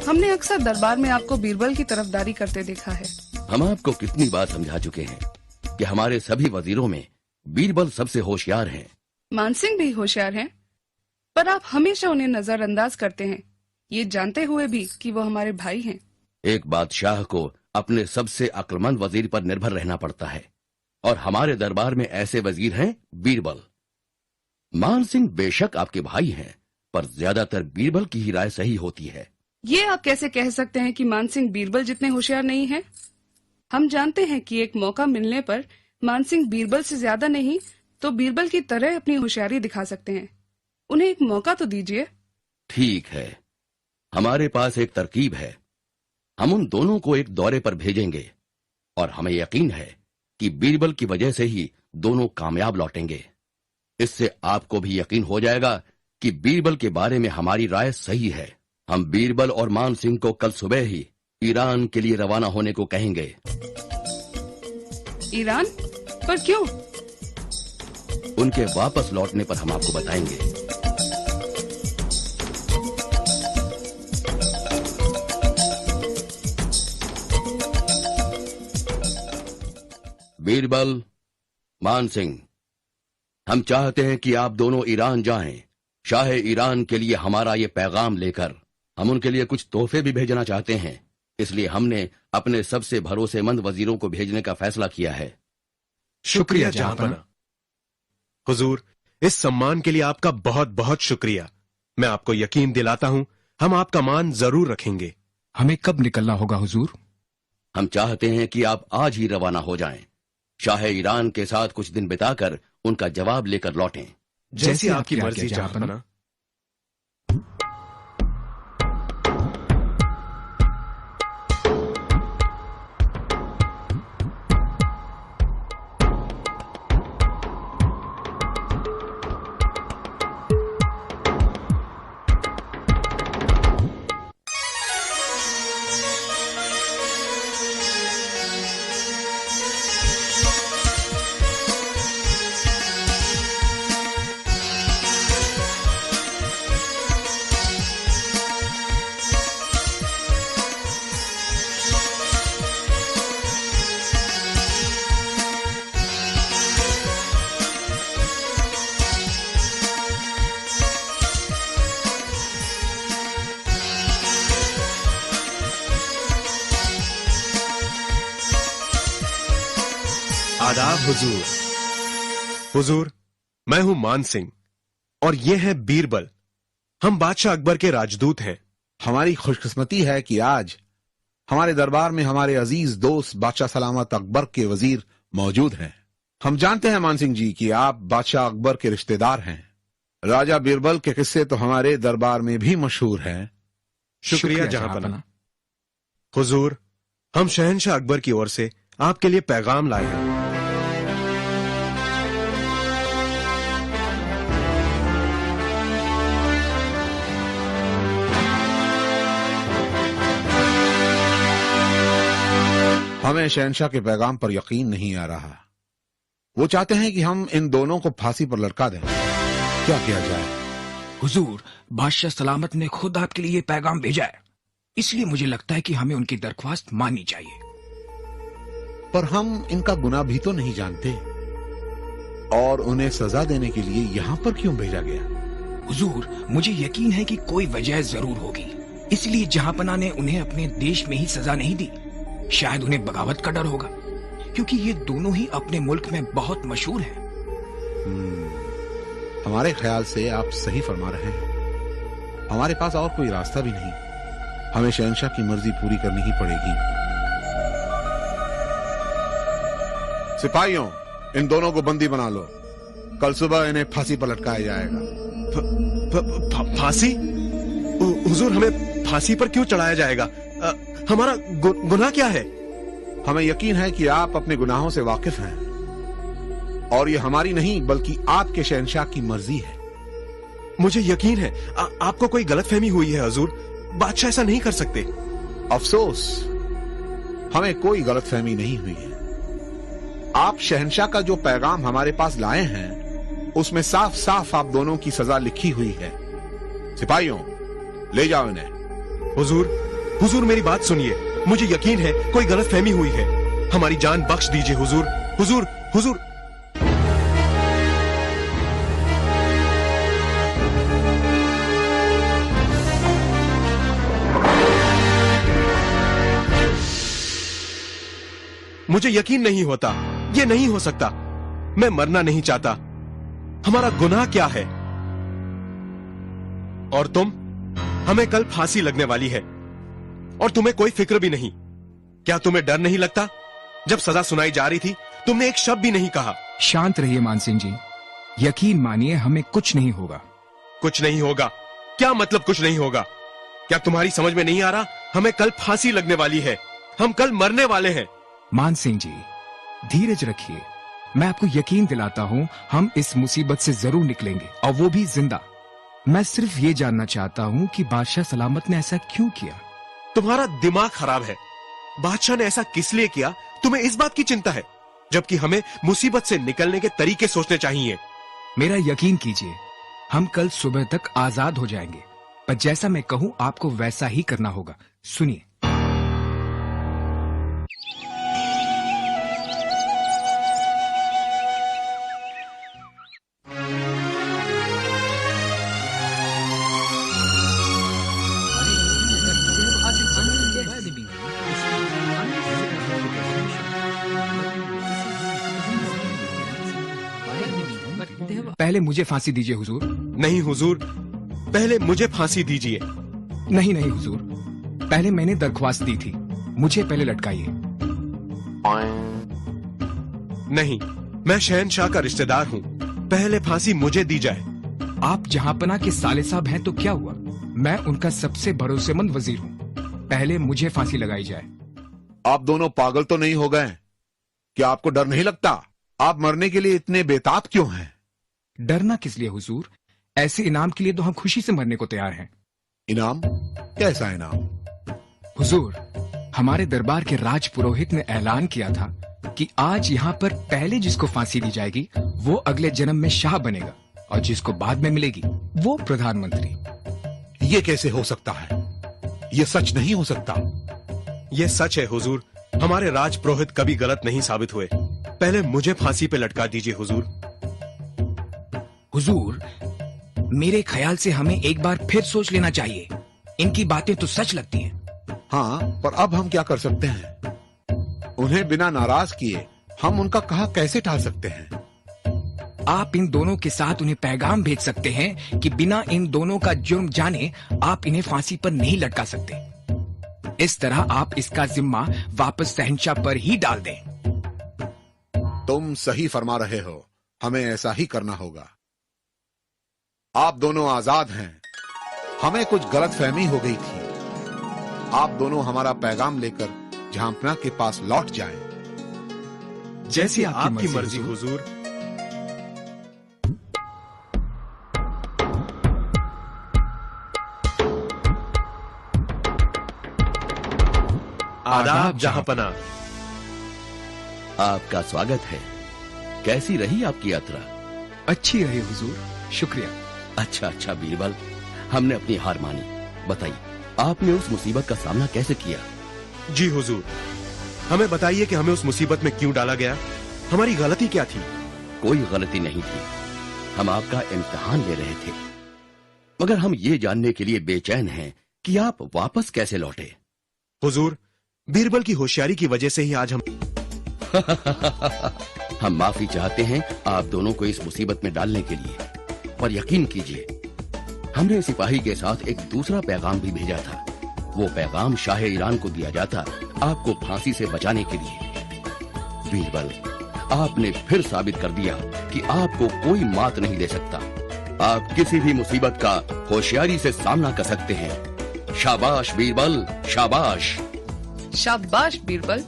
हमने अक्सर दरबार में आपको बीरबल की तरफदारी करते देखा है। हम आपको कितनी बार समझा चुके हैं कि हमारे सभी वजीरों में बीरबल सबसे होशियार हैं। मानसिंह भी होशियार हैं, पर आप हमेशा उन्हें नजरअंदाज करते हैं, ये जानते हुए भी कि वो हमारे भाई हैं। एक बादशाह को अपने सबसे अक्लमंद वजीर पर निर्भर रहना पड़ता है, और हमारे दरबार में ऐसे वजीर हैं बीरबल। मानसिंह बेशक आपके भाई हैं, पर ज्यादातर बीरबल की ही राय सही होती है। ये आप कैसे कह सकते हैं कि मानसिंह बीरबल जितने होशियार नहीं हैं? हम जानते हैं कि एक मौका मिलने पर मानसिंह बीरबल से ज्यादा नहीं तो बीरबल की तरह अपनी होशियारी दिखा सकते हैं। उन्हें एक मौका तो दीजिए। ठीक है, हमारे पास एक तरकीब है। हम उन दोनों को एक दौरे पर भेजेंगे, और हमें यकीन है कि बीरबल की वजह से ही दोनों कामयाब लौटेंगे। इससे आपको भी यकीन हो जाएगा कि बीरबल के बारे में हमारी राय सही है। हम बीरबल और मान सिंह को कल सुबह ही ईरान के लिए रवाना होने को कहेंगे। ईरान? पर क्यों? उनके वापस लौटने पर हम आपको बताएंगे। बीरबल, मान सिंह, हम चाहते हैं कि आप दोनों ईरान जाएं। शाह ईरान के लिए हमारा ये पैगाम लेकर हम उनके लिए कुछ तोहफे भी भेजना चाहते हैं। इसलिए हमने अपने सबसे भरोसेमंद वजीरों को भेजने का फैसला किया है। शुक्रिया जहांपना। हुजूर, इस सम्मान के लिए आपका बहुत बहुत शुक्रिया। मैं आपको यकीन दिलाता हूं, हम आपका मान जरूर रखेंगे। हमें कब निकलना होगा हुजूर? हम चाहते हैं कि आप आज ही रवाना हो जाएं। शाह ईरान के साथ कुछ दिन बिताकर उनका जवाब लेकर लौटें। जैसी आपकी मर्जी जहांपना। आदाब हुजूर। हुजूर, मैं हूं मान सिंह और ये है बीरबल। हम बादशाह अकबर के राजदूत हैं। हमारी खुशकिस्मती है कि आज हमारे दरबार में हमारे अजीज दोस्त बादशाह सलामत अकबर के वजीर मौजूद हैं। हम जानते हैं मान सिंह जी कि आप बादशाह अकबर के रिश्तेदार हैं। राजा बीरबल के किस्से तो हमारे दरबार में भी मशहूर हैं। शुक्रिया जहांपना। हुजूर, हम शहंशाह अकबर की ओर से आपके लिए पैगाम लाए हैं। हमें शहंशाह के पैगाम पर यकीन नहीं आ रहा। वो चाहते हैं कि हम इन दोनों को फांसी पर लटका दें। क्या किया जाए? हुजूर, बादशाह सलामत ने खुद आपके लिए पैगाम भेजा है, इसलिए मुझे लगता है कि हमें उनकी दरख्वास्त माननी चाहिए। पर हम इनका गुनाह भी तो नहीं जानते, और उन्हें सजा देने के लिए यहाँ पर क्यों भेजा गया? हुजूर, मुझे यकीन है कि कोई वजह जरूर होगी, इसलिए जहांपना ने उन्हें अपने देश में ही सजा नहीं दी। शायद उन्हें बगावत का डर होगा, क्योंकि ये दोनों ही अपने मुल्क में बहुत मशहूर हैं। हमारे ख्याल से आप सही फरमा रहे हैं। हमारे पास और कोई रास्ता भी नहीं। हमें शहंशाह की मर्जी पूरी करनी ही पड़ेगी। सिपाहियों, इन दोनों को बंदी बना लो। कल सुबह इन्हें फांसी पर लटकाया जाएगा। फांसी? हुजूर, हमें फांसी पर क्यों चढ़ाया जाएगा? हमारा गुनाह क्या है? हमें यकीन है कि आप अपने गुनाहों से वाकिफ हैं, और ये हमारी नहीं बल्कि आपके शहंशाह की मर्जी है। मुझे यकीन है आपको कोई गलतफहमी हुई है हुजूर। बादशाह ऐसा नहीं कर सकते। अफसोस, हमें कोई गलतफहमी नहीं हुई है। आप शहंशाह का जो पैगाम हमारे पास लाए हैं उसमें साफ साफ आप दोनों की सजा लिखी हुई है। सिपाहियों, ले जाओ इन्हें। हुजूर मेरी बात सुनिए, मुझे यकीन है कोई गलतफहमी हुई है। हमारी जान बख्श दीजिए हुजूर। हुजूर मुझे यकीन नहीं होता, ये नहीं हो सकता। मैं मरना नहीं चाहता। हमारा गुनाह क्या है? और तुम, हमें कल फांसी लगने वाली है और तुम्हें कोई फिक्र भी नहीं। क्या तुम्हें डर नहीं लगता? जब सजा सुनाई जा रही थी तुमने एक शब्द भी नहीं कहा। शांत रहिए मानसिंह जी, यकीन मानिए हमें कुछ नहीं होगा। कुछ नहीं होगा? क्या मतलब कुछ नहीं होगा? क्या तुम्हारी समझ में नहीं आ रहा? हमें कल फांसी लगने वाली है, हम कल मरने वाले हैं। मानसिंह जी, धीरज रखिए। मैं आपको यकीन दिलाता हूं हम इस मुसीबत से जरूर निकलेंगे, और वो भी जिंदा। मैं सिर्फ ये जानना चाहता हूं कि बादशाह सलामत ने ऐसा क्यों किया। तुम्हारा दिमाग खराब है। बादशाह ने ऐसा किस लिए किया तुम्हें इस बात की चिंता है, जबकि हमें मुसीबत से निकलने के तरीके सोचने चाहिए। मेरा यकीन कीजिए, हम कल सुबह तक आजाद हो जाएंगे, पर जैसा मैं कहूं आपको वैसा ही करना होगा। सुनिए। पहले मुझे फांसी दीजिए हुजूर। नहीं हुजूर, पहले मुझे फांसी दीजिए। नहीं नहीं हुजूर, पहले मैंने दरख्वास्त दी थी, मुझे पहले लटकाइए। नहीं, मैं शहंशाह का रिश्तेदार हूँ, पहले फांसी मुझे दी जाए। आप जहांपना के साले साहब हैं तो क्या हुआ, मैं उनका सबसे भरोसेमंद वजीर हूँ। पहले मुझे फांसी लगाई जाए। आप दोनों पागल तो नहीं हो गए? क्या आपको डर नहीं लगता? आप मरने के लिए इतने बेताब क्यों हैं? डरना किस लिए हुजूर? ऐसे इनाम के लिए तो हम खुशी से मरने को तैयार हैं। इनाम? कैसा इनाम? हुजूर, हमारे दरबार के राज पुरोहित ने ऐलान किया था कि आज यहाँ पर पहले जिसको फांसी दी जाएगी वो अगले जन्म में शाह बनेगा, और जिसको बाद में मिलेगी वो प्रधानमंत्री। ये कैसे हो सकता है? ये सच नहीं हो सकता। ये सच है हुजूर, हमारे राज पुरोहित कभी गलत नहीं साबित हुए। पहले मुझे फांसी पे लटका दीजिए हुजूर। हुजूर, मेरे ख्याल से हमें एक बार फिर सोच लेना चाहिए। इनकी बातें तो सच लगती हैं। हाँ, पर अब हम क्या कर सकते हैं? उन्हें बिना नाराज किए हम उनका कहा कैसे टाल सकते हैं? आप इन दोनों के साथ उन्हें पैगाम भेज सकते हैं कि बिना इन दोनों का जुर्म जाने आप इन्हें फांसी पर नहीं लटका सकते। इस तरह आप इसका जिम्मा वापस शहंशाह पर ही डाल दें। तुम सही फरमा रहे हो, हमें ऐसा ही करना होगा। आप दोनों आजाद हैं। हमें कुछ गलतफहमी हो गई थी। आप दोनों हमारा पैगाम लेकर जहांपना के पास लौट जाएं। जैसी आपकी मर्जी हुजूर। आदाब जहांपना। आपका स्वागत है। कैसी रही आपकी यात्रा? अच्छी रही हुजूर, शुक्रिया। अच्छा बीरबल, हमने अपनी हार मानी। बताइए, आपने उस मुसीबत का सामना कैसे किया? जी हुजूर, हमें बताइए कि हमें उस मुसीबत में क्यों डाला गया, हमारी गलती क्या थी? कोई गलती नहीं थी, हम आपका इम्तिहान ले रहे थे। मगर हम ये जानने के लिए बेचैन हैं कि आप वापस कैसे लौटे। हुजूर, बीरबल की होशियारी की वजह से ही आज हम हम माफी चाहते हैं आप दोनों को इस मुसीबत में डालने के लिए, पर यकीन कीजिए हमने सिपाही के साथ एक दूसरा पैगाम भी भेजा था। वो पैगाम शाह ईरान को दिया जाता आपको फांसी से बचाने के लिए। बीरबल, आपने फिर साबित कर दिया कि आपको कोई मात नहीं दे सकता। आप किसी भी मुसीबत का होशियारी से सामना कर सकते हैं। शाबाश बीरबल, शाबाश। शाबाश बीरबल,